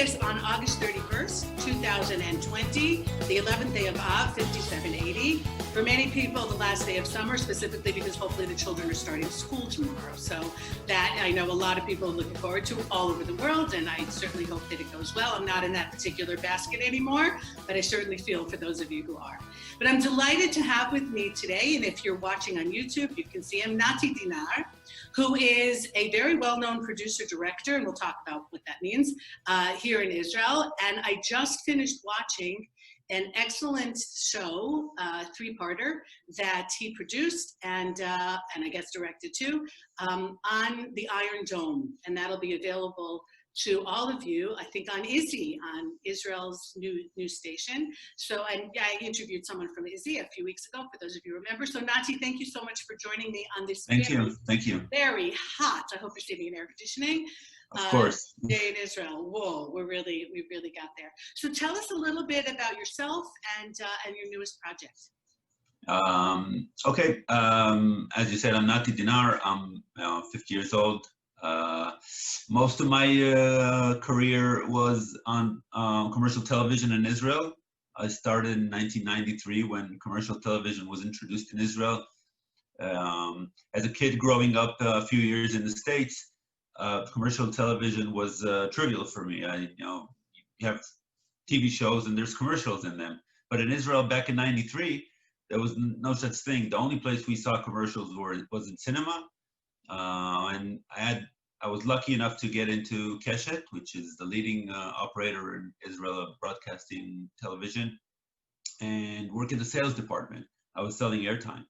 this on August 31st, 2020, the 11th day of Av, 5780. For many people, the last day of summer, specifically because hopefully the children are starting school tomorrow. So that I know a lot of people are looking forward to all over the world, and I certainly hope that it goes well. I'm not in that particular basket anymore, but I certainly feel for those of you who are. But I'm delighted to have with me today, and if you're watching on YouTube, you can see him, Nati Dinar, who is a very well-known producer-director, and we'll talk about what that means, here in Israel. And I just finished watching an excellent show, three-parter, that he produced and I guess directed too, on the Iron Dome. And that'll be available to all of you, I think on Izzy, on Israel's new station. So I interviewed someone from Izzy a few weeks ago, for those of you who remember. So Nati, thank you so much for joining me on this Thank you. very hot, I hope you're sitting in air conditioning. Of course. Day in Israel. Whoa, we really got there. So tell us a little bit about yourself and your newest project. Okay. As you said, I'm Nati Dinar. I'm 50 years old. Most of my career was on commercial television in Israel. I started in 1993 when commercial television was introduced in Israel. As a kid growing up a few years in the States, commercial television was trivial for me. You have TV shows and there's commercials in them. But in Israel back in 93, there was no such thing. The only place we saw commercials was in cinema. And I was lucky enough to get into Keshet, which is the leading operator in Israel of broadcasting television, and work in the sales department. I was selling airtime.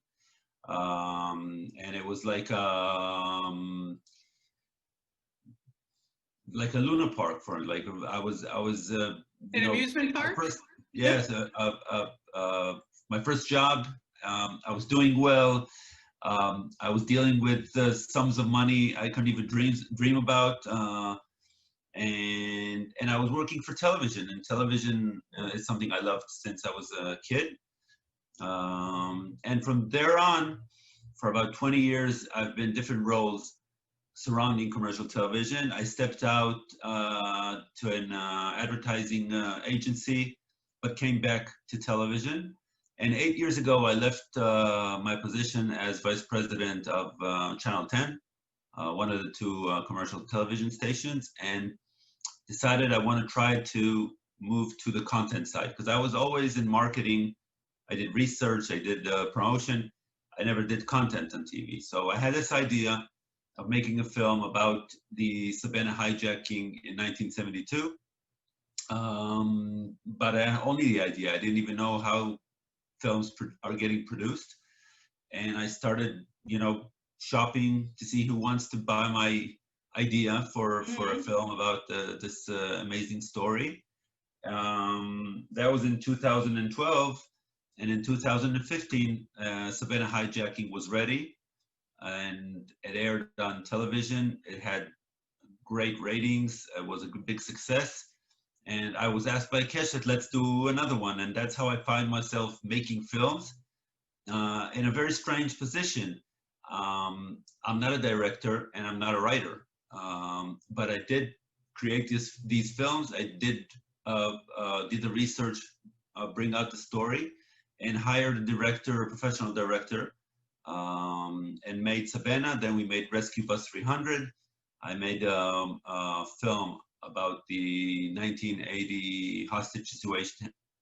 And it was like a Luna Park for like I was an amusement park. Yes, my first job. I was doing well. I was dealing with sums of money I couldn't even dream about, and I was working for television. And television is something I loved since I was a kid. And from there on, for about 20 years, I've been in different roles surrounding commercial television. I stepped out to an advertising agency, but came back to television. And 8 years ago, I left my position as vice president of Channel 10, one of the two commercial television stations, and decided I want to try to move to the content side, because I was always in marketing. I did research, I did promotion. I never did content on TV. So I had this idea of making a film about the Sabena hijacking in 1972. But only the idea. I didn't even know how films are getting produced. And I started, shopping to see who wants to buy my idea for a film about this amazing story. That was in 2012. And in 2015, Sabena hijacking was ready, and it aired on television. It had great ratings. It was a big success. And I was asked by Keshet, let's do another one. And that's how I find myself making films in a very strange position. I'm not a director and I'm not a writer, but I did create these films. I did the research, bring out the story, and hired a professional director, and made Sabena. Then we made Rescue Bus 300. I made a film about the 1980 hostage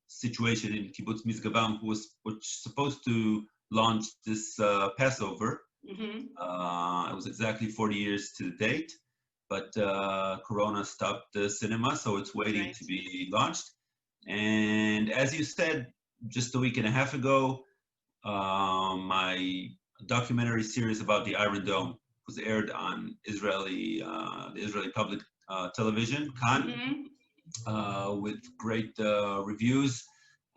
situation in Kibbutz Mizgavam, which was supposed to launch this Passover. It was exactly 40 years to the date, but Corona stopped the cinema, so it's waiting to be launched. And as you said, just a week and a half ago, my documentary series about the Iron Dome was aired on the Israeli public television, Kan, with great reviews,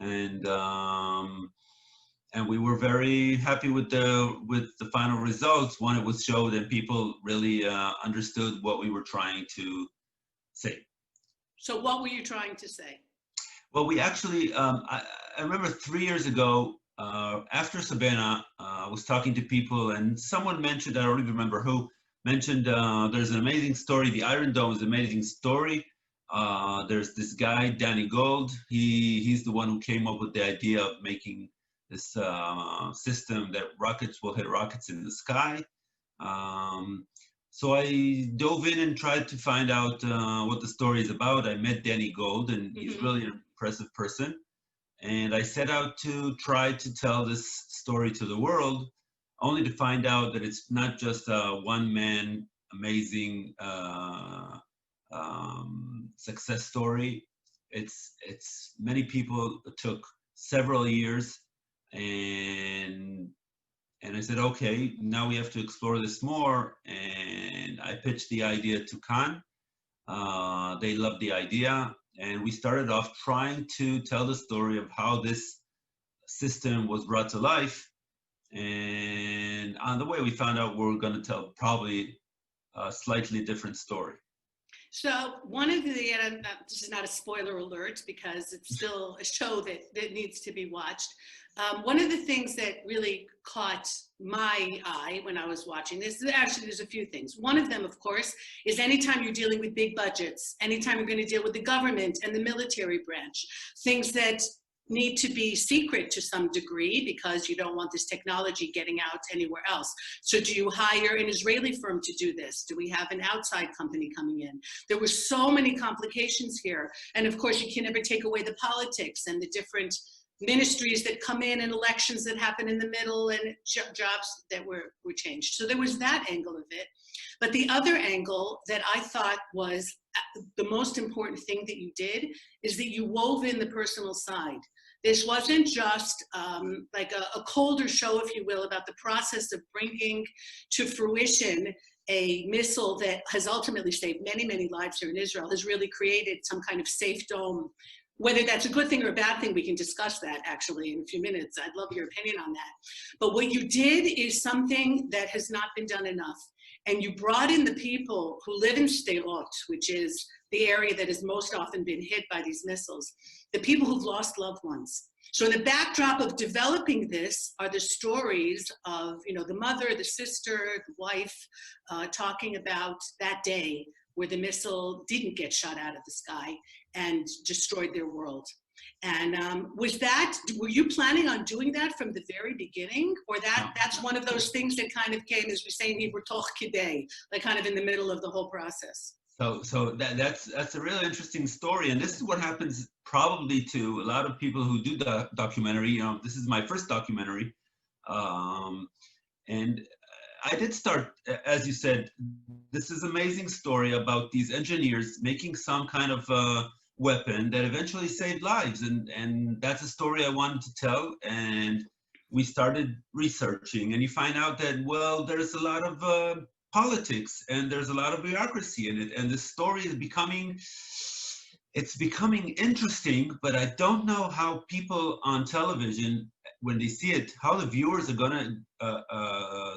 and we were very happy with the final results. One, it was showed and people really understood what we were trying to say. So what were you trying to say? Well, we actually, I remember 3 years ago, after Sabena, I was talking to people and someone mentioned, I don't even remember who, mentioned there's an amazing story. The Iron Dome is an amazing story. There's this guy, Danny Gold. He's the one who came up with the idea of making this system that rockets will hit rockets in the sky. Um, so I dove in and tried to find out what the story is about. I met Danny Gold, and he's really an impressive person. And I set out to try to tell this story to the world, only to find out that it's not just a one-man amazing success story. It's many people. It took several years, and I said, okay, now we have to explore this more. And I pitched the idea to Khan. They loved the idea, and we started off trying to tell the story of how this system was brought to life. And on the way, we found out we were going to tell probably a slightly different story. So one of the, and this is not a spoiler alert because it's still a show that needs to be watched. One of the things that really caught my eye when I was watching this, actually there's a few things. One of them, of course, is anytime you're dealing with big budgets, anytime you're going to deal with the government and the military branch, things that need to be secret to some degree because you don't want this technology getting out anywhere else. So do you hire an Israeli firm to do this? Do we have an outside company coming in? There were so many complications here. And of course, you can never take away the politics and the different ministries that come in and elections that happen in the middle and jobs that were changed. So there was that angle of it. But the other angle that I thought was the most important thing that you did is that you wove in the personal side. This wasn't just like a colder show, if you will, about the process of bringing to fruition a missile that has ultimately saved many, many lives here in Israel, has really created some kind of safe dome. Whether that's a good thing or a bad thing, we can discuss that actually in a few minutes. I'd love your opinion on that. But what you did is something that has not been done enough. And you brought in the people who live in Sderot, which is the area that has most often been hit by these missiles, the people who've lost loved ones. So the backdrop of developing this are the stories of, you know, the mother, the sister, the wife, talking about that day where the missile didn't get shot out of the sky and destroyed their world. And were you planning on doing that from the very beginning? Or that's one of those things that kind of came, as we say in Hebrew, toch kidei, like kind of in the middle of the whole process? So that's a really interesting story. And this is what happens probably to a lot of people who do the documentary. You know, this is my first documentary. And I did start, as you said, this is an amazing story about these engineers making some kind of weapon that eventually saved lives. And that's a story I wanted to tell. And we started researching, and you find out that, well, there's a lot of politics and there's a lot of bureaucracy in it. And the story is becoming interesting, but I don't know how people on television, when they see it, how the viewers are gonna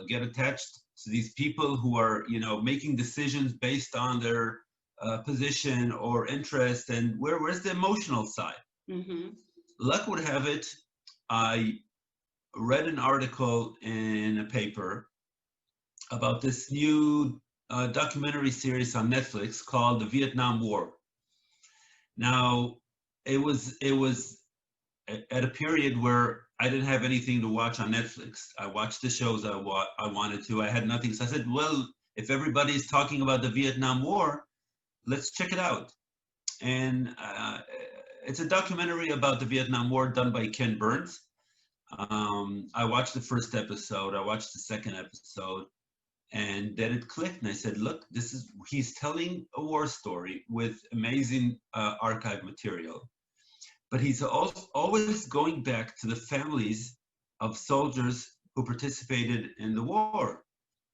get attached to these people who are, you know, making decisions based on their position or interest, and where's the emotional side? Mm-hmm. Luck would have it, I read an article in a paper about this new documentary series on Netflix called The Vietnam War. Now, it was at a period where I didn't have anything to watch on Netflix. I watched the shows I wanted to. I had nothing. So I said, well, if everybody's talking about the Vietnam War, let's check it out. And it's a documentary about the Vietnam War done by Ken Burns. I watched the first episode. I watched the second episode. And then it clicked, and I said, look, he's telling a war story with amazing archive material. But he's always going back to the families of soldiers who participated in the war.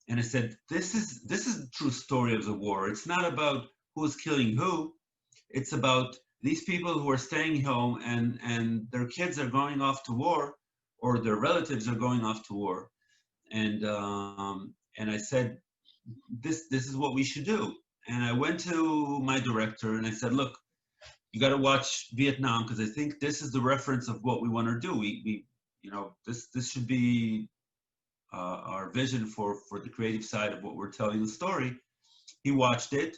And I said, this is the true story of the war. It's not about who's killing who. It's about these people who are staying home and their kids are going off to war, or their relatives are going off to war. And I said, this is what we should do. And I went to my director and I said, look, you got to watch Vietnam, because I think this is the reference of what we want to do. We you know, this should be our vision for the creative side of what we're telling the story. He watched it,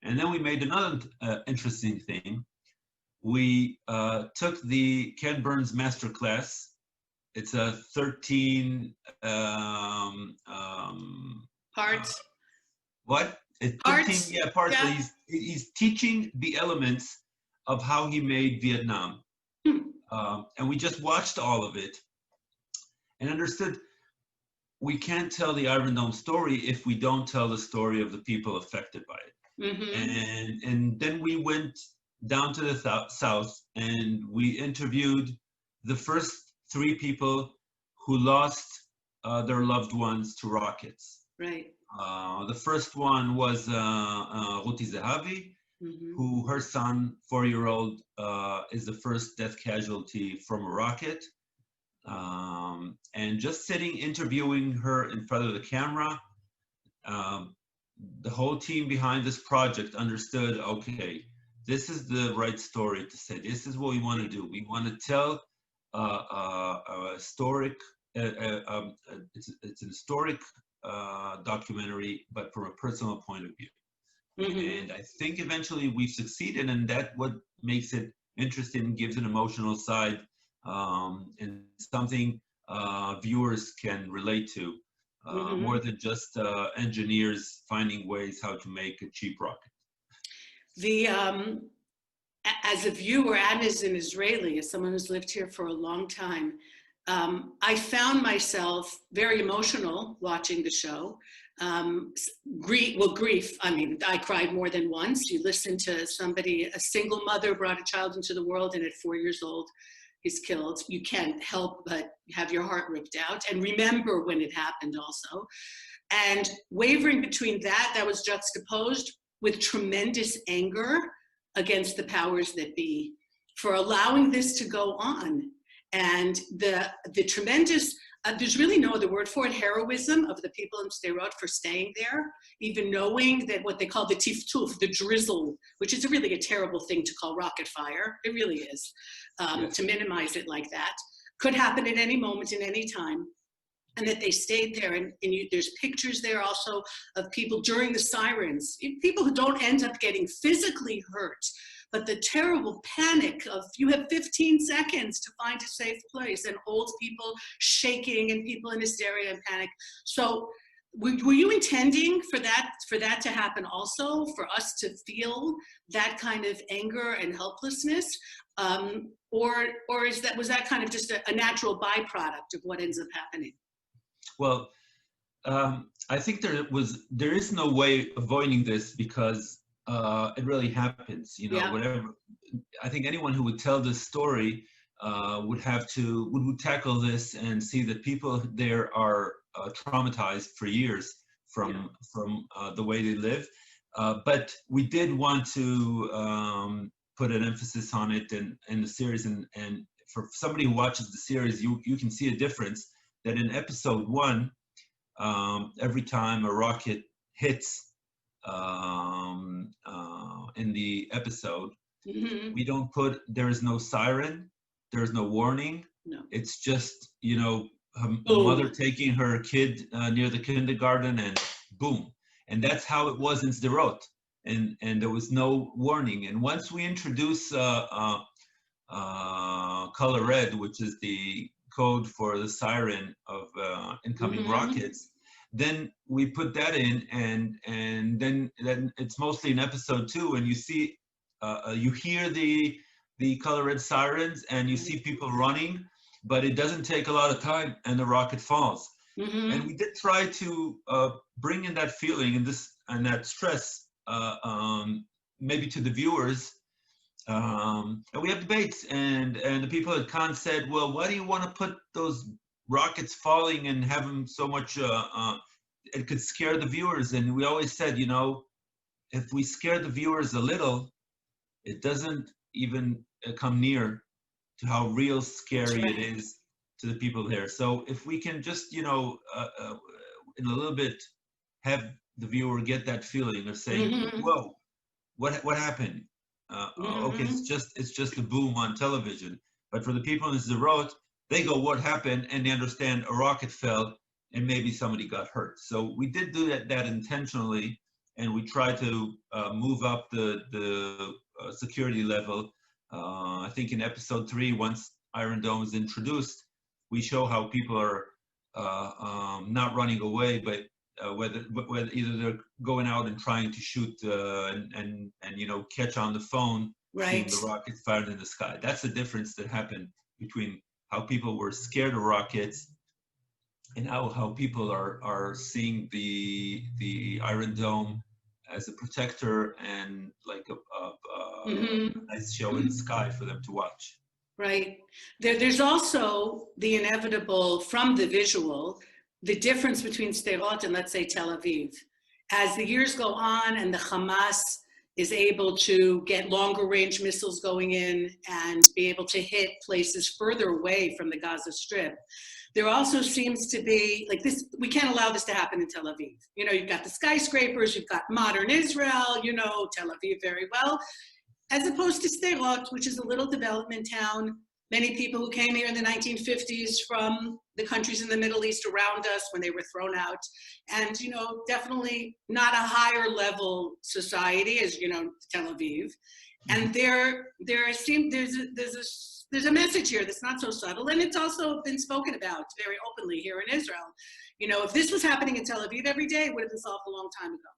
And then we made another interesting thing. We took the Ken Burns masterclass. It's a 13 Parts. what? It's 13, Parts. yeah, parts. But Yeah. he's teaching the elements of how he made Vietnam. Hmm. And we just watched all of it and understood we can't tell the Iron Dome story if we don't tell the story of the people affected by it. And then we went down to the south and we interviewed the first 3 people who lost their loved ones to rockets. Right. The first one was Ruti Zehavi, who her son, 4-year-old, is the first death casualty from a rocket. And just sitting interviewing her in front of the camera, the whole team behind this project understood, okay, this is the right story to say. This is what we want to do. We want to tell a historic, it's an historic documentary, but from a personal point of view. And I think eventually we've succeeded, and that's what makes it interesting, gives an emotional side, and something viewers can relate to, more than just engineers finding ways how to make a cheap rocket. The as a viewer and as an Israeli, as someone who's lived here for a long time, I found myself very emotional watching the show. Grief. I mean, I cried more than once. You listen to somebody, a single mother brought a child into the world, and at 4 years old, he's killed. You can't help but have your heart ripped out and remember when it happened also. And wavering between that was juxtaposed with tremendous anger against the powers that be for allowing this to go on. And the tremendous, there's really no other word for it, heroism of the people in Sderot for staying there, even knowing that what they call the tiftuf, the drizzle, which is really a terrible thing to call rocket fire, it really is, to minimize it like that, could happen at any moment in any time. And that they stayed there, and there's pictures there also of people during the sirens, people who don't end up getting physically hurt, but the terrible panic of you have 15 seconds to find a safe place, and old people shaking and people in hysteria and panic. So were you intending for that to happen also, for us to feel that kind of anger and helplessness? Or was that kind of just a natural byproduct of what ends up happening? Well, I think there is no way avoiding this because it really happens. You know, whatever. I think anyone who would tell this story would tackle this and see that people there are traumatized for years from the way they live. But we did want to put an emphasis on it in the series, and for somebody who watches the series, you can see a difference. That in episode 1, every time a rocket hits in the episode, we don't there is no siren, there is no warning. No. It's just, a mother taking her kid near the kindergarten, and boom. And that's how it was in Sderot. And there was no warning. And once we introduce color red, which is the code for the siren of incoming rockets, then we put that in, and then it's mostly in episode 2, and you see, you hear the color red sirens, and you see people running, but it doesn't take a lot of time, and the rocket falls. And we did try to bring in that feeling and that stress, maybe to the viewers. And we have debates, and the people at Cannes said, well, why do you want to put those rockets falling and have them so much, it could scare the viewers. And we always said, if we scare the viewers a little, it doesn't even come near to how real scary it is to the people there. So if we can just, in a little bit, have the viewer get that feeling of saying, whoa, what happened? Okay, it's just a boom on television. But for the people in Sderot, they go, what happened? And they understand a rocket fell and maybe somebody got hurt. So we did do that intentionally, and we try to move up the security level. I think in episode 3, once Iron Dome is introduced, we show how people are not running away, but whether either they're going out and trying to shoot and catch on the phone, seeing the rockets fired in the sky. That's the difference that happened between how people were scared of rockets and how people are seeing the Iron Dome as a protector and like a nice show in the sky for them to watch. Right. There's also the inevitable, from the visual, the difference between Sderot and, let's say, Tel Aviv. As the years go on and the Hamas is able to get longer range missiles going in and be able to hit places further away from the Gaza Strip, there also seems to be, like this, we can't allow this to happen in Tel Aviv. You've got the skyscrapers, you've got modern Israel, Tel Aviv very well, as opposed to Sderot, which is a little development town. Many people who came here in the 1950s from the countries in the Middle East around us when they were thrown out, and definitely not a higher level society as Tel Aviv. And there's a message here that's not so subtle, and it's also been spoken about very openly here in Israel. If this was happening in Tel Aviv every day, it would have been solved a long time ago,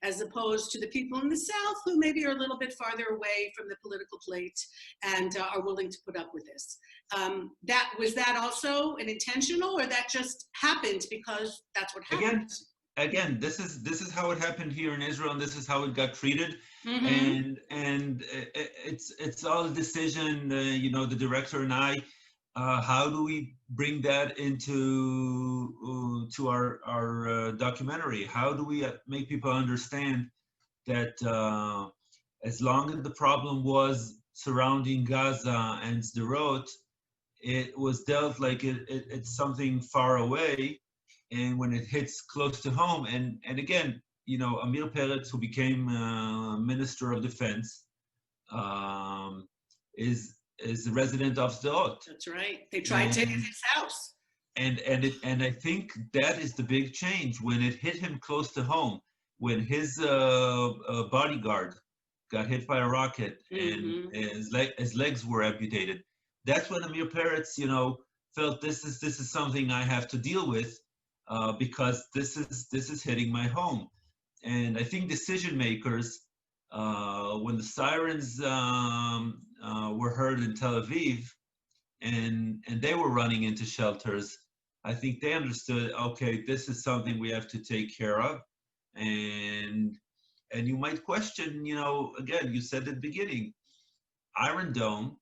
as opposed to the people in the South who maybe are a little bit farther away from the political plate and are willing to put up with this. Was that also an intentional, or that just happened because that's what happened? Again, this is how it happened here in Israel, and this is how it got treated. And it's all a decision. The director and I. How do we bring that into to our documentary? How do we make people understand that as long as the problem was surrounding Gaza and Sderot, it was dealt like it's something far away, and when it hits close to home, and again, Amir Peretz, who became Minister of Defense, is the resident of Sderot. That's right. They tried to hit his house. And I think that is the big change when it hit him close to home, when his bodyguard got hit by a rocket and his legs were amputated. That's when Amir Peretz, felt this is something I have to deal with because this is hitting my home. And I think decision makers, when the sirens were heard in Tel Aviv, and they were running into shelters, I think they understood, okay, this is something we have to take care of. And you might question, again, you said at the beginning, Iron Dome,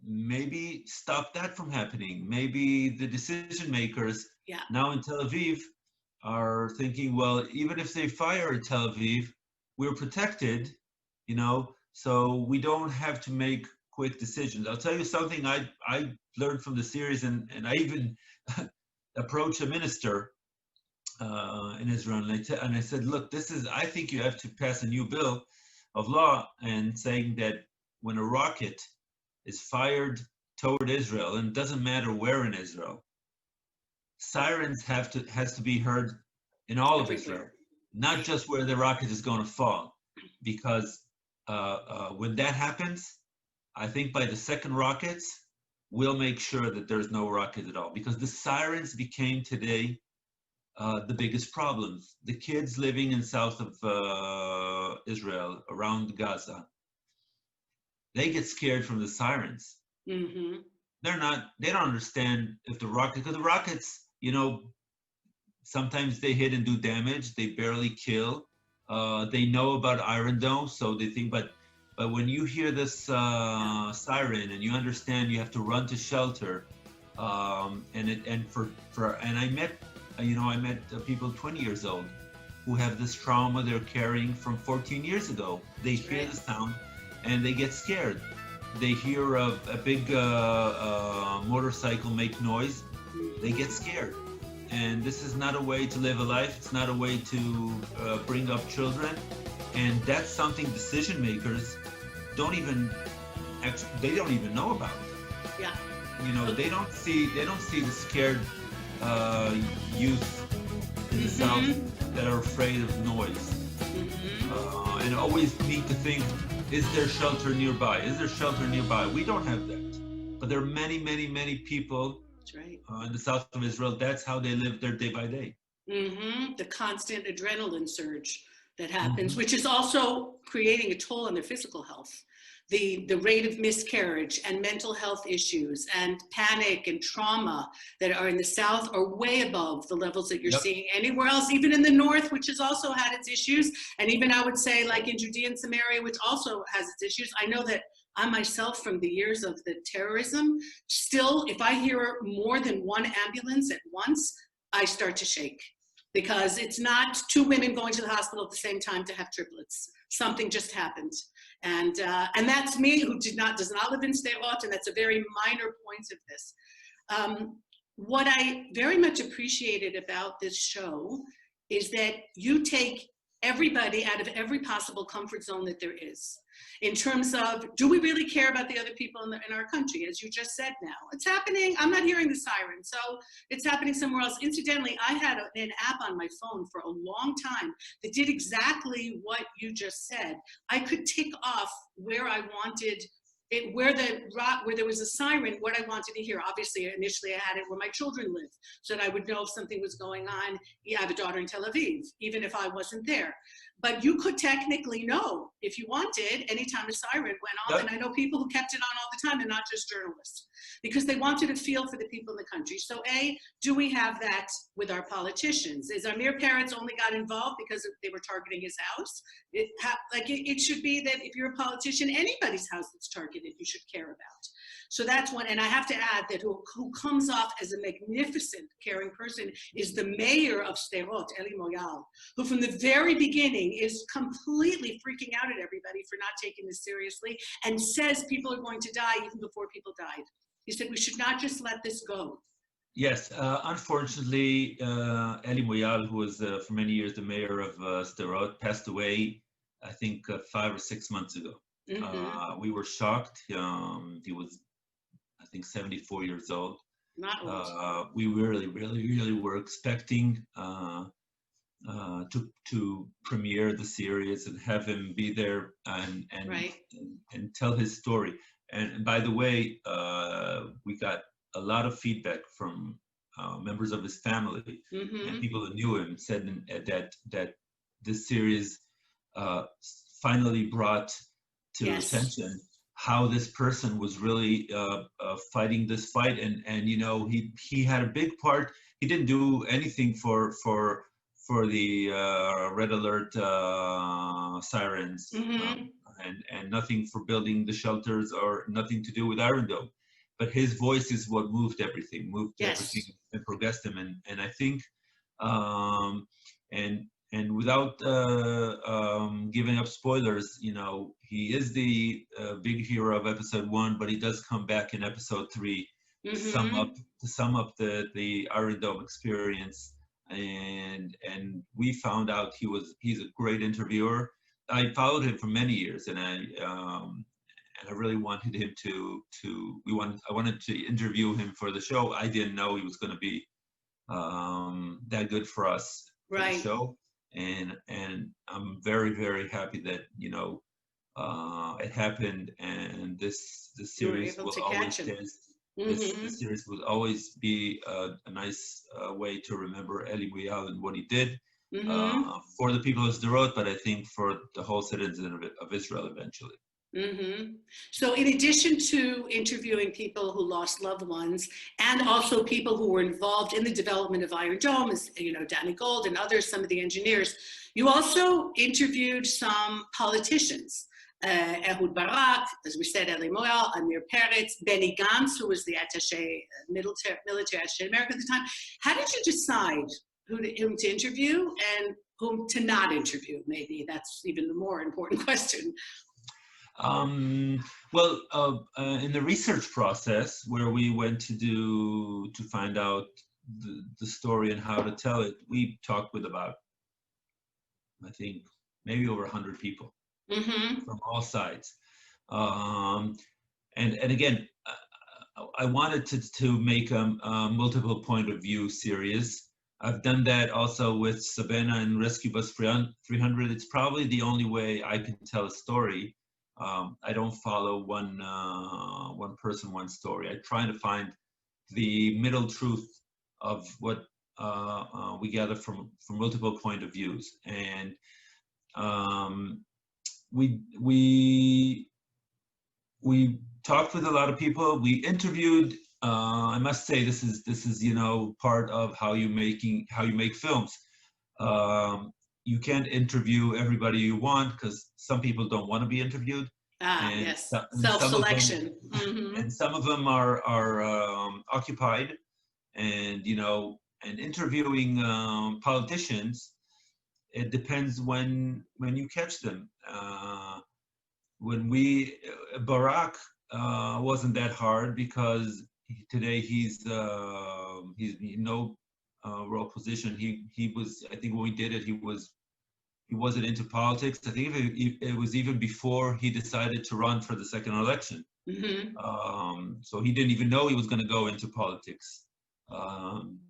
maybe stop that from happening. Maybe the decision makers now in Tel Aviv are thinking, well, even if they fire at Tel Aviv, we're protected, so we don't have to make quick decisions. I'll tell you something I learned from the series, and I even approached a minister in Israel, and I said, look, I think you have to pass a new bill of law and saying that when a rocket is fired toward Israel, and it doesn't matter where in Israel, sirens has to be heard in all of Israel, not just where the rocket is going to fall, because when that happens, I think by the second rockets, we'll make sure that there's no rocket at all, because the sirens became today the biggest problems. The kids living in south of Israel, around Gaza, they get scared from the sirens. Mm-hmm. They don't understand if the rocket, because the rockets, sometimes they hit and do damage, they barely kill. They know about Iron Dome, so they think, but when you hear this siren and you understand you have to run to shelter, and I met people 20 years old who have this trauma they're carrying from 14 years ago. They hear the sound and they get scared. They hear a big motorcycle make noise, they get scared. And this is not a way to live a life. It's not a way to bring up children. And that's something decision makers don't even know about. Yeah. They don't see the scared youth in the South that are afraid of noise, and always need to think, is there shelter nearby? Is there shelter nearby? We don't have that. But there are many, many, many people That's right. in the south of Israel. That's how they live their day by day. The constant adrenaline surge that happens, Mhm. which is also creating a toll on their physical health. The rate of miscarriage and mental health issues and panic and trauma that are in the South are way above the levels that you're Yep. seeing anywhere else, even in the North, which has also had its issues. And even I would say like in Judea and Samaria, which also has its issues. I know that I myself, from the years of the terrorism, still, if I hear more than one ambulance at once, I start to shake, because it's not two women going to the hospital at the same time to have triplets. Something just happened. And that's me, who does not live in Sderot, and that's a very minor point of this. What I very much appreciated about this show is that you take everybody out of every possible comfort zone that there is, in terms of, do we really care about the other people in our country? As you just said, now it's happening. I'm not hearing the siren, so it's happening somewhere else. Incidentally, I had an app on my phone for a long time that did exactly what you just said. I could tick off where I wanted it, where there was a siren, what I wanted to hear. Obviously, initially I had it where my children live, so that I would know if something was going on. Yeah, I have a daughter in Tel Aviv, even if I wasn't there. But you could technically know, if you wanted, anytime a siren went off. Yep. And I know people who kept it on all the time, and not just journalists, because they wanted to feel for the people in the country. So A, do we have that with our politicians? Is Amir Peretz only got involved because they were targeting his house? It should be that if you're a politician, anybody's house that's targeted, you should care about. So that's one. And I have to add that who comes off as a magnificent, caring person is the mayor of Sderot, Eli Moyal, who from the very beginning is completely freaking out at everybody for not taking this seriously, and says people are going to die even before people died. He said we should not just let this go. Yes, unfortunately, Eli Moyal, who was for many years the mayor of Sderot, passed away, I think, 5 or 6 months ago. We were shocked. He was, I think, 74 years old. Not old. We really, really, really were expecting to premiere the series and have him be there Right. and tell his story. And by the way, we got a lot of feedback from members of his family and people who knew him, said that this series finally brought to Yes. attention how this person was really fighting this fight, and you know, he had a big part. He didn't do anything for the red alert sirens, and nothing for building the shelters, or nothing to do with Iron Dome. But his voice is what moved everything, everything, and progressed him. And I think, and without giving up spoilers, you know, he is the big hero of episode 1, but he does come back in episode 3 to sum up the Iron Dome experience. And we found out he's a great interviewer. I followed him for many years, and I really wanted him I wanted to interview him for the show. I didn't know he was going to be that good for us for the show, and I'm very, very happy that, you know, it happened, and this series will always this series will always be a nice way to remember Eli Moyal and what he did for the people of Sderot, but I think for the whole citizens of Israel eventually. So in addition to interviewing people who lost loved ones, and also people who were involved in the development of Iron Dome, as you know, Danny Gold and others, some of the engineers, you also interviewed some politicians. Ehud Barak, as we said, Eli Moyal, Amir Peretz, Benny Gantz, who was the military attaché in America at the time. How did you decide whom to interview and whom to not interview? Maybe that's even the more important question. Well, in the research process, where we went to find out the story and how to tell it, we talked with about, I think, maybe over 100 people from all sides. And again, I wanted to make a multiple point of view series, I've done that also with Sabena and Rescue Bus 300. It's probably the only way I can tell a story. I don't follow one person, one story. I try to find the middle truth of what we gather from multiple point of views. And um, we talked with a lot of people. We interviewed. I must say this is part of how you make films. Um, you can't interview everybody you want because some people don't want to be interviewed, Ah, and, yes. and Self-selection. Mm-hmm. some of them are occupied, and and interviewing politicians. It depends when you catch them. When Barack wasn't that hard because today he's in no role position. He was, I think when we did it, he wasn't into politics. I think it was even before he decided to run for the second election. Mm-hmm. So he didn't even know he was going to go into politics. Um,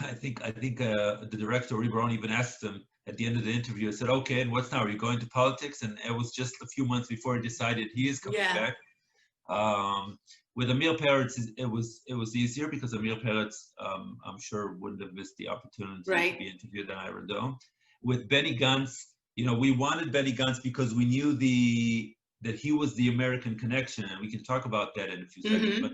I think the director Rebron even asked him at the end of the interview. I said, "Okay, and what's now? Are you going to politics?" And it was just a few months before he decided he is coming Yeah. back. With Amir Peretz, it was easier because Amir Peretz, I'm sure, wouldn't have missed the opportunity to be interviewed at Iron Dome. With Benny Gantz, we wanted Benny Gantz because we knew that he was the American connection, and we can talk about that in a few seconds. But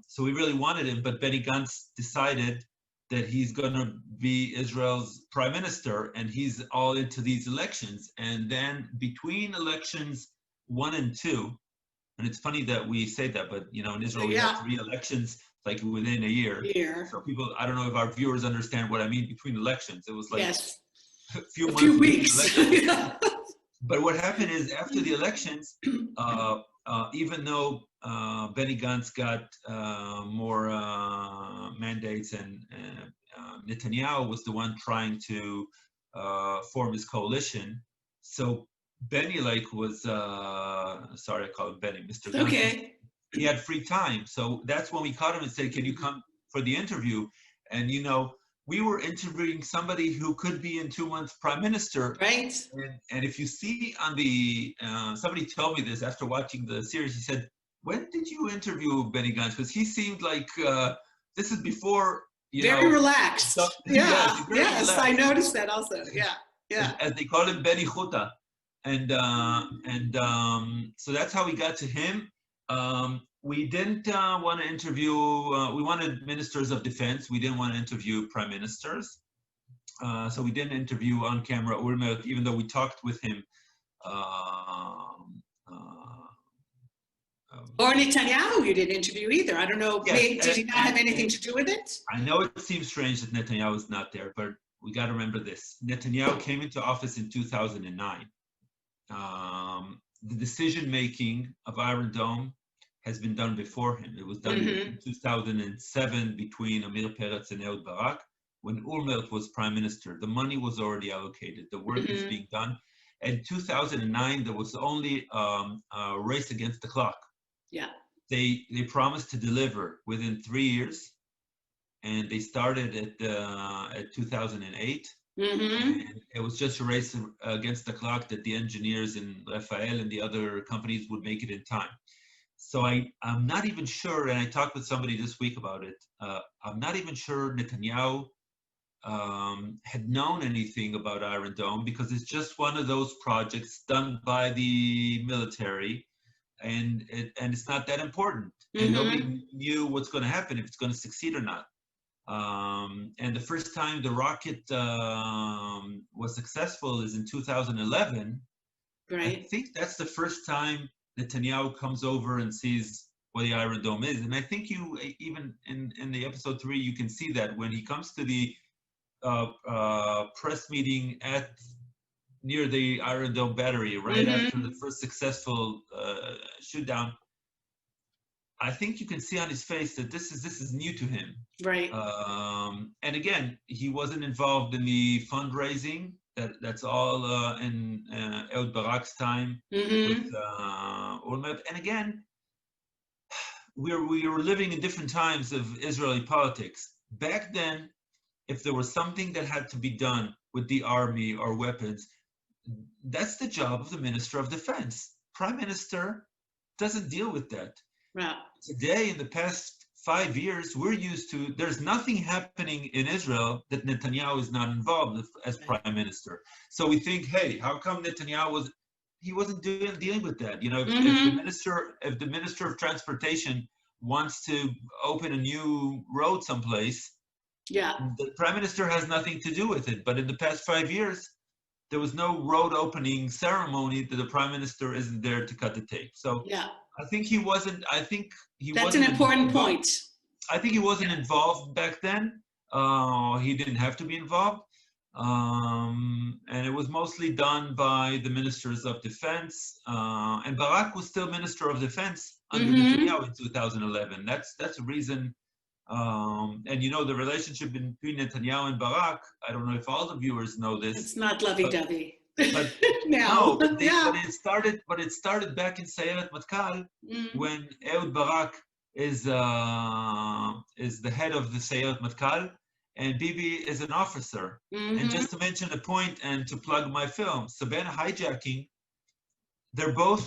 so we really wanted him, but Benny Gantz decided that he's going to be Israel's prime minister, and he's all into these elections. And then between elections 1 and 2, and it's funny that we say that, but in Israel we have 3 elections like within a year. So people, I don't know if our viewers understand what I mean between elections. It was like a few months few weeks. But what happened is after the elections, even though Benny Gantz got more mandates, and Netanyahu was the one trying to form his coalition. So Benny was, sorry, I call him Benny, Mr. Gantz. Okay. He had free time. So that's when we caught him and said, "Can you come for the interview?" And, we were interviewing somebody who could be in 2 months prime minister. Right. And if you see on the, somebody told me this after watching the series, he said, "When did you interview Benny Gantz?" Because he seemed like this is before, very relaxed. Yes, relaxed. I noticed that also. Yeah. As they call him, Benny Chuta. And so that's how we got to him. We didn't want to interview, we wanted ministers of defense. We didn't want to interview prime ministers. So we didn't interview on camera Urmel, even though we talked with him. Or Netanyahu, you didn't interview either. I don't know. Yes, did he not have anything to do with it? I know it seems strange that Netanyahu is not there, but we got to remember this. Netanyahu came into office in 2009. The decision-making of Iron Dome has been done before him. It was done in 2007 between Amir Peretz and Ehud Barak, when Urmelt was prime minister. The money was already allocated. The work was being done. In 2009, there was only a race against the clock. Yeah. They promised to deliver within 3 years, and they started at 2008. And it was just a race against the clock that the engineers in Rafael and the other companies would make it in time. So I'm not even sure, and I talked with somebody this week about it, I'm not even sure Netanyahu had known anything about Iron Dome, because it's just one of those projects done by the military, and it's not that important. And nobody knew what's going to happen, if it's going to succeed or not. And the first time the rocket was successful is in 2011. Right. I think that's the first time Netanyahu comes over and sees what the Iron Dome is. And I think you, even in the episode 3, you can see that when he comes to the press meeting near the Iron Dome battery, right after the first successful shoot down. I think you can see on his face that this is new to him. Right. And again, he wasn't involved in the fundraising. That's all in Ehud Barak's time with Urmel. And again, we were living in different times of Israeli politics. Back then, if there was something that had to be done with the army or weapons, that's the job of the Minister of Defense. Prime Minister doesn't deal with that. Right. Today, in the past 5 years, we're used to, there's nothing happening in Israel that Netanyahu is not involved as prime minister. So we think, hey, how come Netanyahu he wasn't dealing with that? You know, if the minister of transportation wants to open a new road someplace, Yeah. the prime minister has nothing to do with it. But in the past 5 years, there was no road opening ceremony that the prime minister isn't there to cut the tape. So yeah. I think he wasn't. That's an important point. I think he wasn't involved back then. He didn't have to be involved, and it was mostly done by the ministers of defense. And Barak was still minister of defense under Netanyahu in 2011. That's a reason. And you know, the relationship between Netanyahu and Barak, I don't know if all the viewers know this. It's not lovey-dovey. But no, but it started back in Sayeret Matkal when Ehud Barak is the head of the Sayeret Matkal and Bibi is an officer. And just to mention a point and to plug my film, Sabena Hijacking, they're both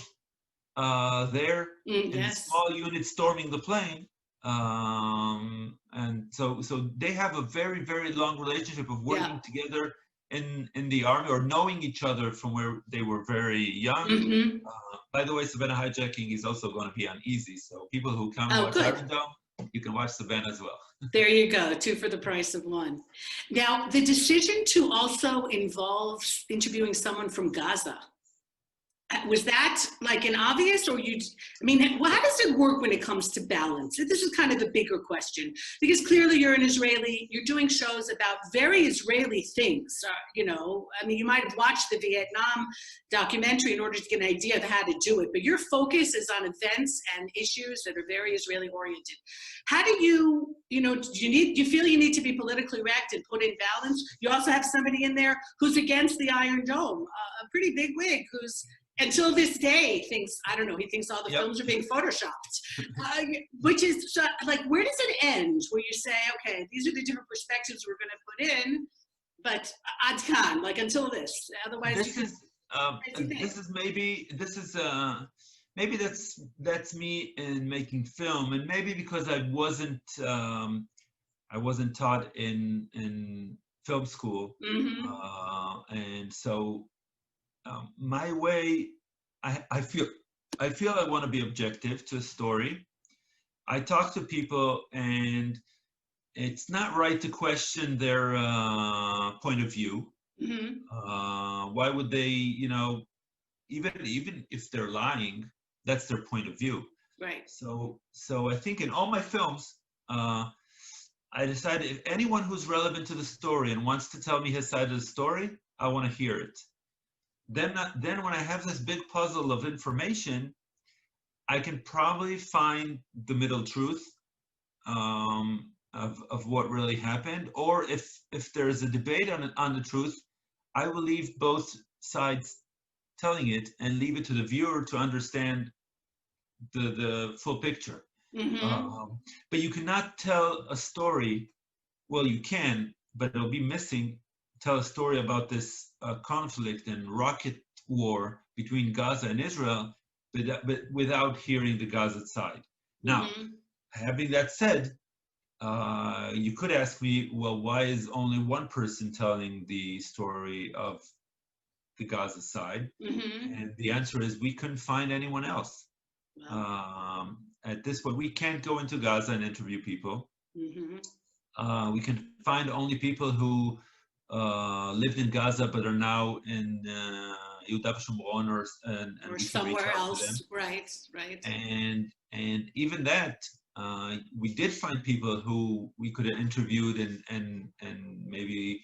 there in a small unit storming the plane. And so they have a very, very long relationship of working together in the army or knowing each other from where they were very young. By the way, Savannah Hijacking is also going to be on Easy. So people who come and watch Iron Dome, you can watch Savannah as well. There you go, 2 for the price of 1. Now, the decision to also involve interviewing someone from Gaza, was that like an obvious, or how does it work when it comes to balance? This is kind of the bigger question, because clearly you're an Israeli, you're doing shows about very Israeli things. You might have watched the Vietnam documentary in order to get an idea of how to do it, but your focus is on events and issues that are very Israeli oriented. How do you feel you need to be politically correct and put in balance? You also have somebody in there who's against the Iron Dome, a pretty big wig who's, until this day, thinks, I don't know, he thinks all the films are being photoshopped. Which is, like, where does it end? Where you say, okay, these are the different perspectives we're going to put in, but ad kan, like, until this. Otherwise, maybe that's me in making film, and maybe because I wasn't taught in film school, and so my way, I feel I want to be objective to a story. I talk to people, and it's not right to question their point of view. Why would they, even if they're lying, that's their point of view. Right. So I think in all my films, I decided if anyone who's relevant to the story and wants to tell me his side of the story, I want to hear it. Then when I have this big puzzle of information, I can probably find the middle truth of what really happened. Or if there's a debate on the truth, I will leave both sides telling it and leave it to the viewer to understand the full picture. But you cannot tell a story, well, you can, but it'll be missing, tell a story about this conflict and rocket war between Gaza and Israel, but without hearing the Gaza side. Now, having that said, you could ask me, well, why is only one person telling the story of the Gaza side? And the answer is we couldn't find anyone else. At this point, we can't go into Gaza and interview people. We can find only people who lived in Gaza but are now in Yehuda Shomron or somewhere else. Right. And even that, we did find people who we could have interviewed and maybe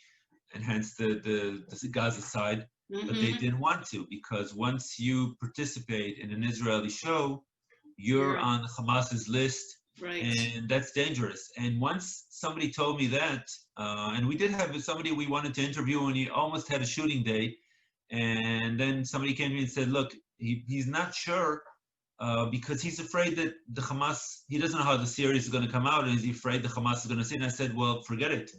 enhance the Gaza side, but they didn't want to, because once you participate in an Israeli show, you're on Hamas's list. Right. And that's dangerous. And once somebody told me that, and we did have somebody we wanted to interview, and he almost had a shooting day. And then somebody came to me and said, look, he's not sure because he's afraid that the Hamas, he doesn't know how the series is going to come out, and he's afraid the Hamas is going to see it. And I said, well, forget it.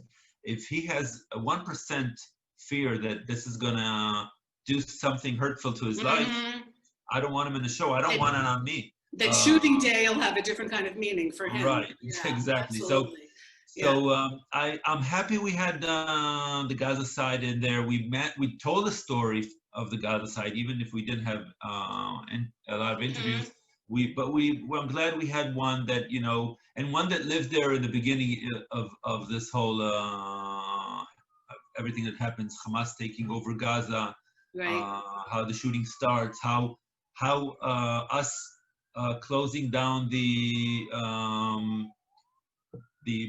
if he has a 1% fear that this is gonna do something hurtful to his life, Mhm. I don't want him in the show. I don't want it on me. That shooting day will have a different kind of meaning for him. Right, Yeah, exactly. absolutely. Yeah. I'm happy we had the Gaza side in there. We told the story of the Gaza side, even if we didn't have a lot of interviews. Mhm. I'm glad we had one that, and one that lived there in the beginning of this whole everything that happens, Hamas taking over Gaza, Right. how the shooting starts, how us closing down the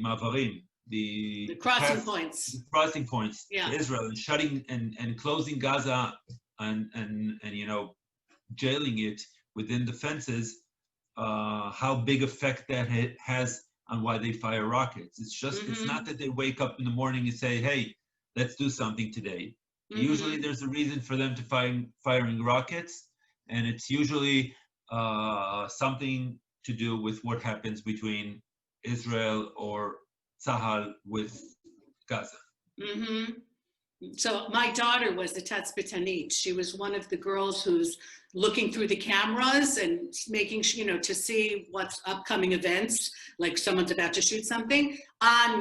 Mavarim, The crossing points. the crossing points Yeah. to Israel, and shutting and closing Gaza, and jailing it within the fences, how big effect that has on why they fire rockets. It's not that they wake up in the morning and say, hey, let's do something today. Usually there's a reason for them to firing rockets, and it's usually something to do with what happens between Israel or Tzahal with Gaza. Mm-hmm. So my daughter was the Tatzpitanit. She was one of the girls who's looking through the cameras and making, to see what's upcoming events, like someone's about to shoot something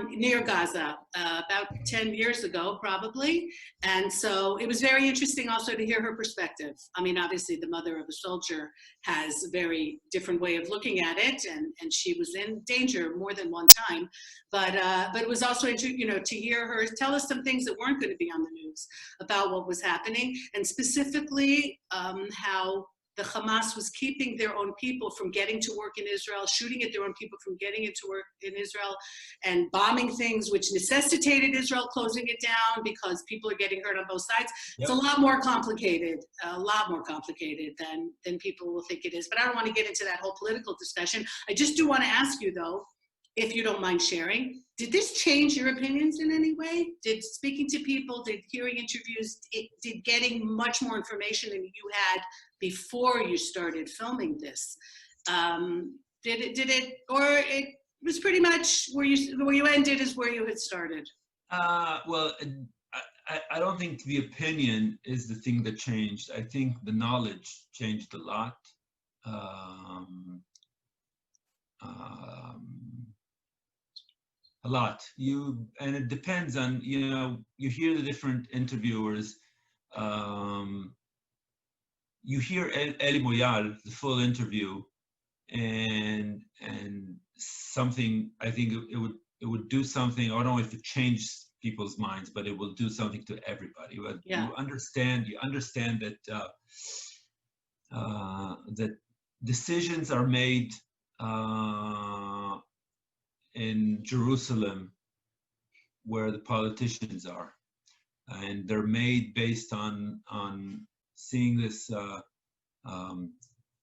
near Gaza, about 10 years ago, probably. And so it was very interesting also to hear her perspective. I mean, obviously the mother of a soldier has a very different way of looking at it, and she was in danger more than one time. But it was also, to hear her tell us some things that weren't going to be on the news about what was happening, and specifically how the Hamas was keeping their own people from getting to work in Israel, shooting at their own people from getting into work in Israel, and bombing things which necessitated Israel closing it down because people are getting hurt on both sides. Yep. It's a lot more complicated than people will think it is. But I don't want to get into that whole political discussion. I just do want to ask you, though, if you don't mind sharing, did this change your opinions in any way? Did speaking to people, did hearing interviews, did getting much more information than you had before you started filming this, did it, or it was pretty much where you ended is where you had started? Well, I don't think the opinion is the thing that changed. I think the knowledge changed a lot. A lot. And it depends on, you hear the different interviewers. You hear Eli Moyal, the full interview, and something, I think it would do something. I don't know if it changed people's minds, but it will do something to everybody. Yeah. You understand that that decisions are made in Jerusalem, where the politicians are, and they're made based on seeing this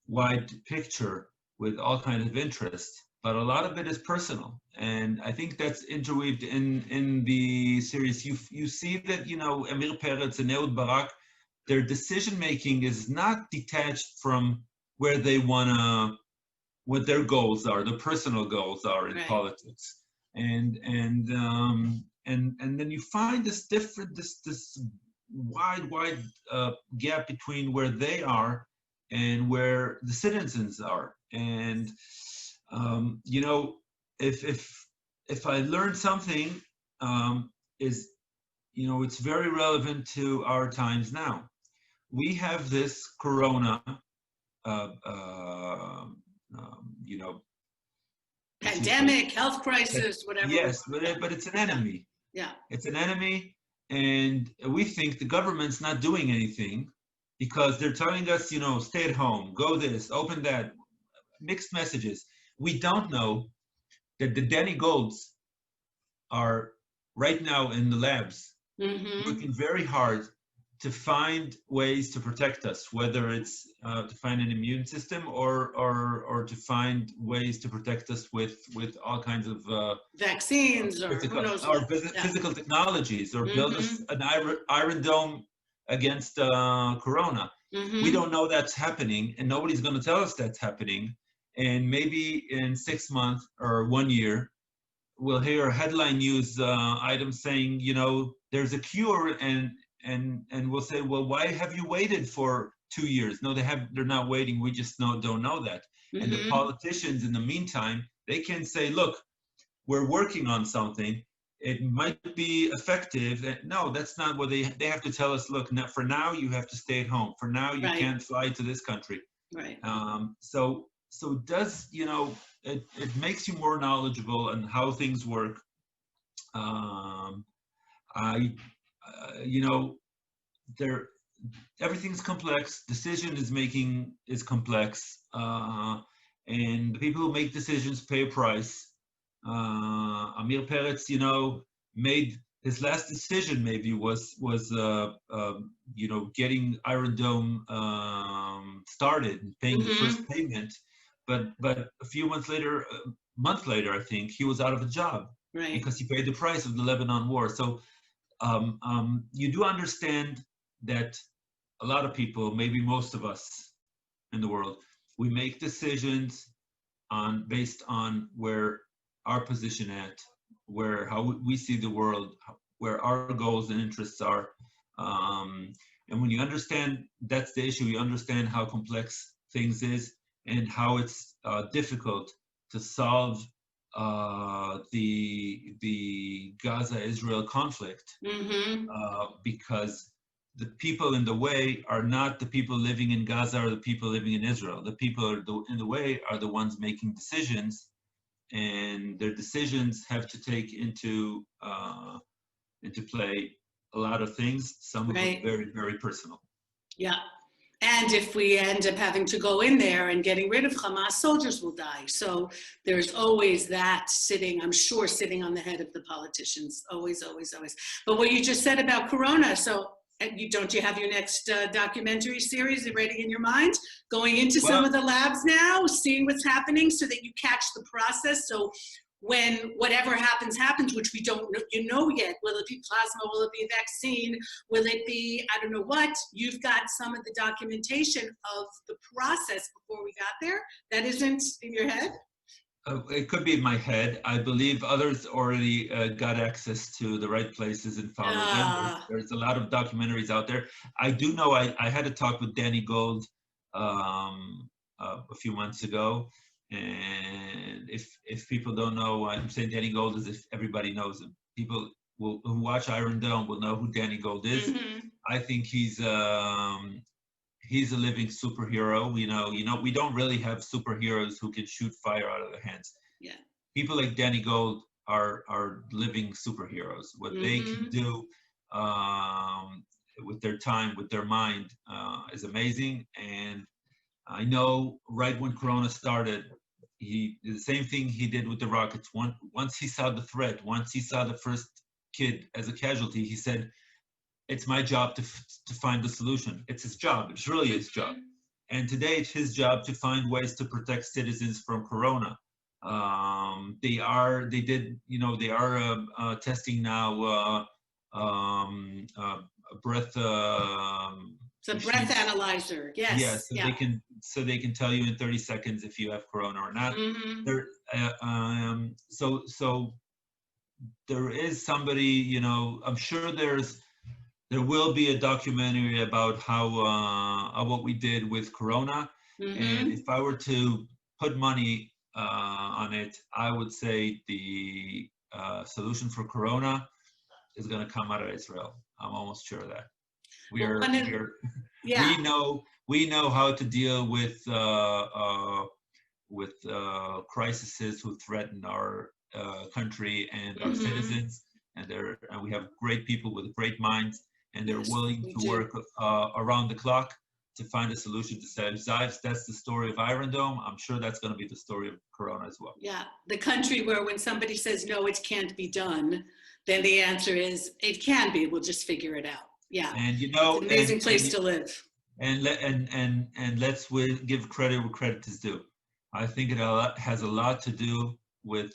wide picture with all kinds of interest, but a lot of it is personal, and I think that's interweaved in the series. You see that Amir Peretz and Ehud Barak, their decision making is not detached from where they wanna, what their goals are, their personal goals are in politics, and then you find this wide gap between where they are and where the citizens are. And if I learned something, is it's very relevant to our times now. We have this corona pandemic, health crisis, whatever. Yes, but it's an enemy. Yeah. It's an enemy, and we think the government's not doing anything because they're telling us, stay at home, go this, open that, mixed messages. We don't know that the Danny Golds are right now in the labs working very hard to find ways to protect us, whether it's to find an immune system or to find ways to protect us with all kinds of vaccines or physical technologies, or build us an iron dome against corona. We don't know that's happening, and nobody's going to tell us that's happening. And maybe in 6 months or 1 year, we'll hear headline news items saying, there's a cure, and we'll say, well, why have you waited for 2 years? No, they're not waiting. We just don't know that. And the politicians, in the meantime, they can say, look, we're working on something. It might be effective. No, that's not what they have to tell us. Look, for now, you have to stay at home. For now, you can't fly to this country. Right. So it does, it makes you more knowledgeable on how things work. Everything's complex. Decision is making is complex, and the people who make decisions pay a price. Amir Peretz, made his last decision maybe was getting Iron Dome started and paying the first payment, but a few months later, month later, I think he was out of a job because he paid the price of the Lebanon war. So you do understand that a lot of people, maybe most of us in the world, we make decisions based on where our position at, how we see the world, where our goals and interests are. And when you understand that's the issue, you understand how complex things is and how it's difficult to solve the Gaza-Israel conflict, because the people in the way are not the people living in Gaza or the people living in Israel. The people in the way are the ones making decisions, and their decisions have to take into play a lot of things, some of it very, very personal. Yeah. And if we end up having to go in there and getting rid of Hamas, soldiers will die. So there's always that I'm sure, sitting on the head of the politicians. Always, always, always. But what you just said about Corona, so don't you have your next documentary series ready in your mind? Going into some of the labs now, seeing what's happening so that you catch the process. So when whatever happens, which we don't know yet, will it be plasma, will it be a vaccine, will it be, I don't know what, you've got some of the documentation of the process before we got there that isn't in your head? It could be in my head. I believe others already got access to the right places and followed them. There's a lot of documentaries out there. I do know I had a talk with Danny Gold a few months ago. And if people don't know, I'm saying Danny Gold as if everybody knows him. People who watch Iron Dome will know who Danny Gold is. I think he's a living superhero. We don't really have superheroes who can shoot fire out of their hands. Yeah. People like Danny Gold are living superheroes. What they can do with their time, with their mind, is amazing. And I know right when Corona started, he did the same thing he did with the rockets. Once he saw the threat, once he saw the first kid as a casualty, he said, it's my job to find the solution. It's his job. It's really his job. And today it's his job to find ways to protect citizens from Corona. They are testing now breath. It's a breath analyzer. Yes. Yeah, so they can tell you in 30 seconds if you have Corona or not. So there is somebody, I'm sure there will be a documentary about how what we did with Corona. And if I were to put money on it, I would say the solution for Corona is going to come out of Israel. I'm almost sure of that. We know how to deal with crises who threaten our country and our citizens, and we have great people with great minds, and they're willing to work around the clock to find a solution to save lives. That's the story of Iron Dome. I'm sure that's going to be the story of Corona as well. Yeah, the country where when somebody says no, it can't be done, then the answer is it can be. We'll just figure it out. Yeah, and it's an amazing place to live. And let's give credit where credit is due. I think it has a lot to do with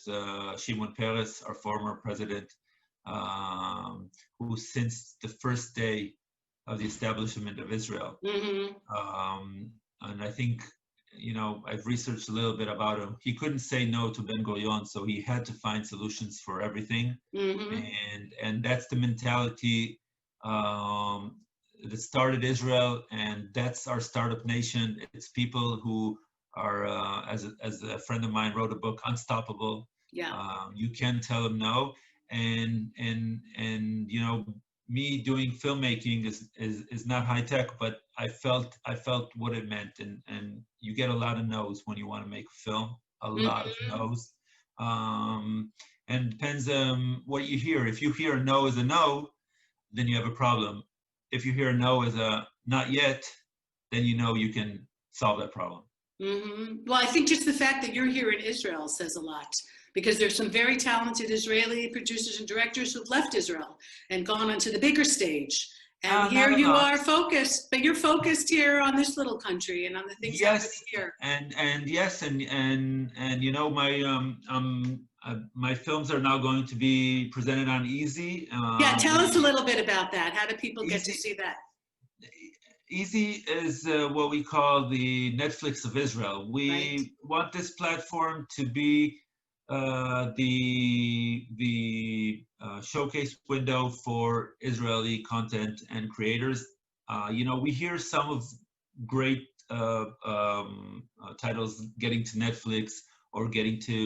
Shimon Peres, our former president, who since the first day of the establishment of Israel, and I think I've researched a little bit about him. He couldn't say no to Ben Gurion, so he had to find solutions for everything. Mm-hmm. And that's the mentality that started Israel, and that's our startup nation. It's people who are, as a friend of mine wrote a book, Unstoppable. Yeah. You can tell them no, and me doing filmmaking is not high tech, but I felt what it meant, and you get a lot of no's when you want to make a film, a lot of Mm-hmm. no's, and depends what you hear. If you hear a no as a no, then you have a problem. If you hear a no as a not yet, then you can solve that problem. Mm-hmm. Well, I think just the fact that you're here in Israel says a lot, because there's some very talented Israeli producers and directors who've left Israel and gone onto the bigger stage. And here Not a you lot. are focused, but you're focused here on this little country and on the things happening Yes, here. and yes, and my films are now going to be presented on Easy. Yeah, tell us a little bit about that. How do people get to Easy see that? Easy is what we call the Netflix of Israel. We Right. want this platform to be the showcase window for Israeli content and creators. We hear some of great titles getting to Netflix or getting to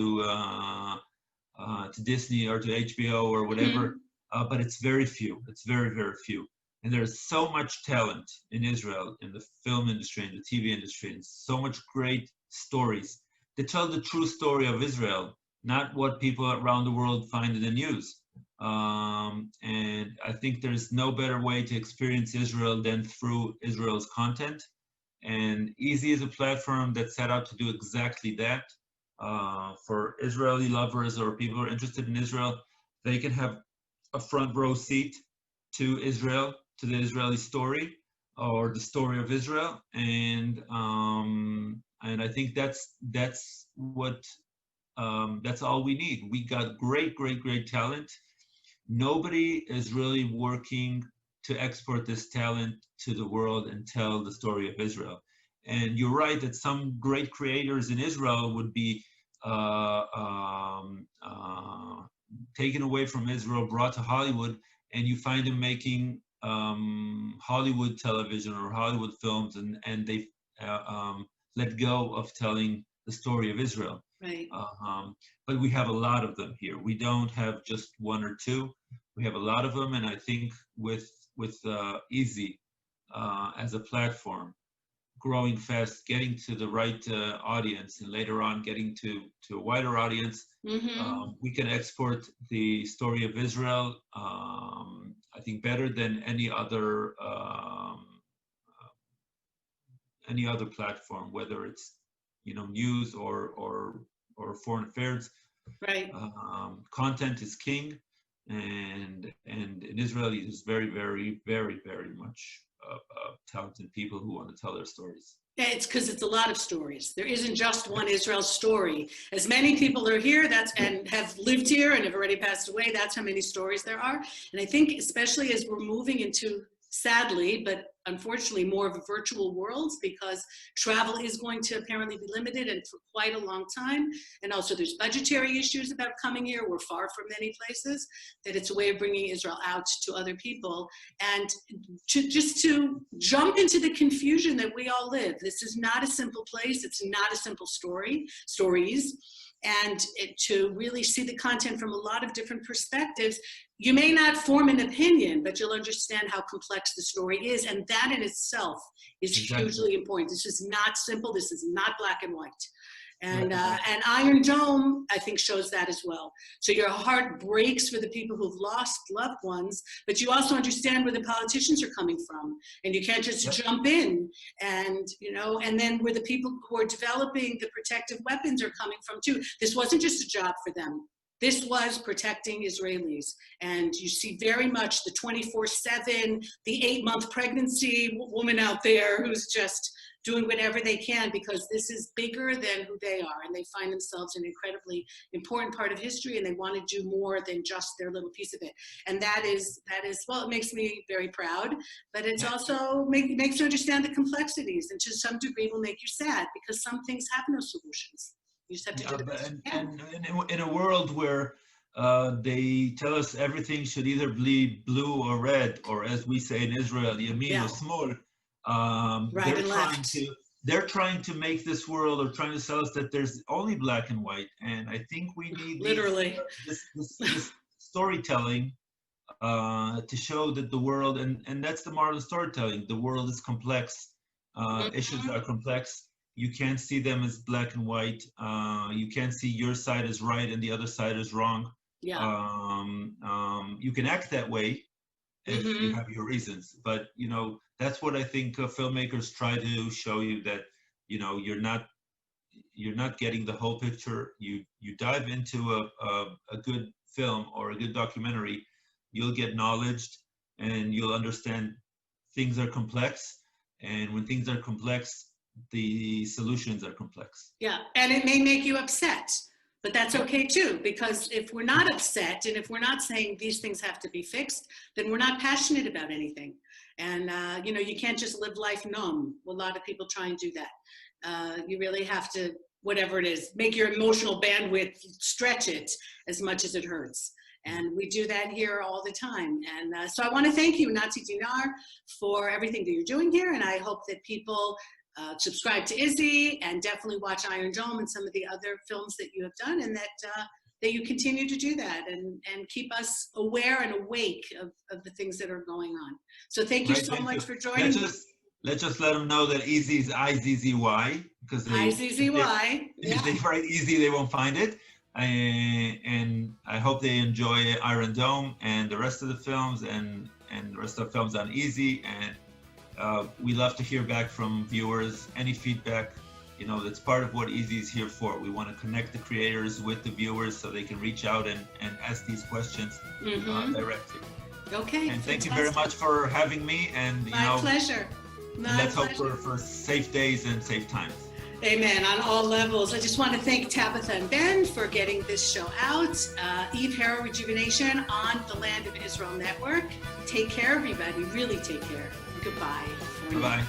Disney or to HBO or whatever, Mm-hmm. but it's very few. It's very, very few. And there's so much talent in Israel, in the film industry, in the TV industry, and so much great stories that tell the true story of Israel, not what people around the world find in the news. And I think there's no better way to experience Israel than through Israel's content. And Easy is a platform that's set out to do exactly that. For Israeli lovers or people who are interested in Israel, they can have a front row seat to Israel, to the Israeli story or the story of Israel, and I think that's what that's all we need. We got great talent. Nobody is really working to export this talent to the world and tell the story of Israel. And you're right that some great creators in Israel would be taken away from Israel, brought to Hollywood, and you find them making Hollywood television or Hollywood films, and they let go of telling the story of Israel. Right. But we have a lot of them here. We don't have just one or two. We have a lot of them, and I think with Easy as a platform, growing fast, getting to the right audience, and later on getting to a wider audience, Mm-hmm. we can export the story of Israel, I think, better than any other platform, whether it's news or foreign affairs. Right. Content is king, and in Israel, there's very much talented people who want to tell their stories. It's because it's a lot of stories. There isn't just one Israel story. As many people are here and have lived here and have already passed away, that's how many stories there are. And I think especially as we're moving into, sadly, but unfortunately, more of a virtual world, because travel is going to apparently be limited and for quite a long time. And also there's budgetary issues about coming here. We're far from many places, that it's a way of bringing Israel out to other people. And to jump into the confusion that we all live. This is not a simple place. It's not a simple stories. And to really see the content from a lot of different perspectives, you may not form an opinion, but you'll understand how complex the story is. And that in itself is hugely important. This is not simple. This is not black and white. And Iron Dome, I think, shows that as well. So your heart breaks for the people who've lost loved ones, but you also understand where the politicians are coming from. And you can't just jump in and then where the people who are developing the protective weapons are coming from too. This wasn't just a job for them. This was protecting Israelis. And you see very much the 24/7, the 8-month pregnancy woman out there who's just doing whatever they can, because this is bigger than who they are, and they find themselves an incredibly important part of history, and they want to do more than just their little piece of it. And that is well, it makes me very proud, but it's also makes you understand the complexities, and to some degree will make you sad, because some things have no solutions. You just have to do the best you can. And in a world where they tell us everything should either be blue or red, or as we say in Israel, yamin or smol. Right and left. They're trying to make this world, or trying to sell us that there's only black and white. And I think we need literally this storytelling to show that the world, and that's the moral of storytelling. The world is complex. Issues are complex. You can't see them as black and white. You can't see your side is right and the other side is wrong. Yeah. You can act that way if you have your reasons, but that's what I think filmmakers try to show you, that you're not getting the whole picture. You dive into a good film or a good documentary, you'll get knowledge, and you'll understand things are complex, and when things are complex, the solutions are complex. Yeah, and it may make you upset, but that's okay too, because if we're not upset, and if we're not saying these things have to be fixed, then we're not passionate about anything. And you can't just live life numb. Well, a lot of people try and do that. You really have to, whatever it is, make your emotional bandwidth, stretch it as much as it hurts. And we do that here all the time. And so I want to thank you, Natzi Dinar, for everything that you're doing here. And I hope that people subscribe to Izzy, and definitely watch Iron Dome and some of the other films that you have done, and that you continue to do that, and keep us aware and awake of the things that are going on. So thank you so much for joining me. Let's just let them know that Izzy is IZZY, because IZZY. If they write easy, they won't find it. And I hope they enjoy Iron Dome and the rest of the films, and the rest of the films on Easy. And we love to hear back from viewers, any feedback. That's part of what Easy is here for. We want to connect the creators with the viewers so they can reach out and ask these questions directly. Okay. And thank you very much for having me. And my pleasure. Let's hope for safe days and safe times. Amen, on all levels. I just want to thank Tabitha and Ben for getting this show out. Eve Hero Rejuvenation on the Land of Israel Network. Take care, everybody. Really take care. Goodbye. Bye-bye.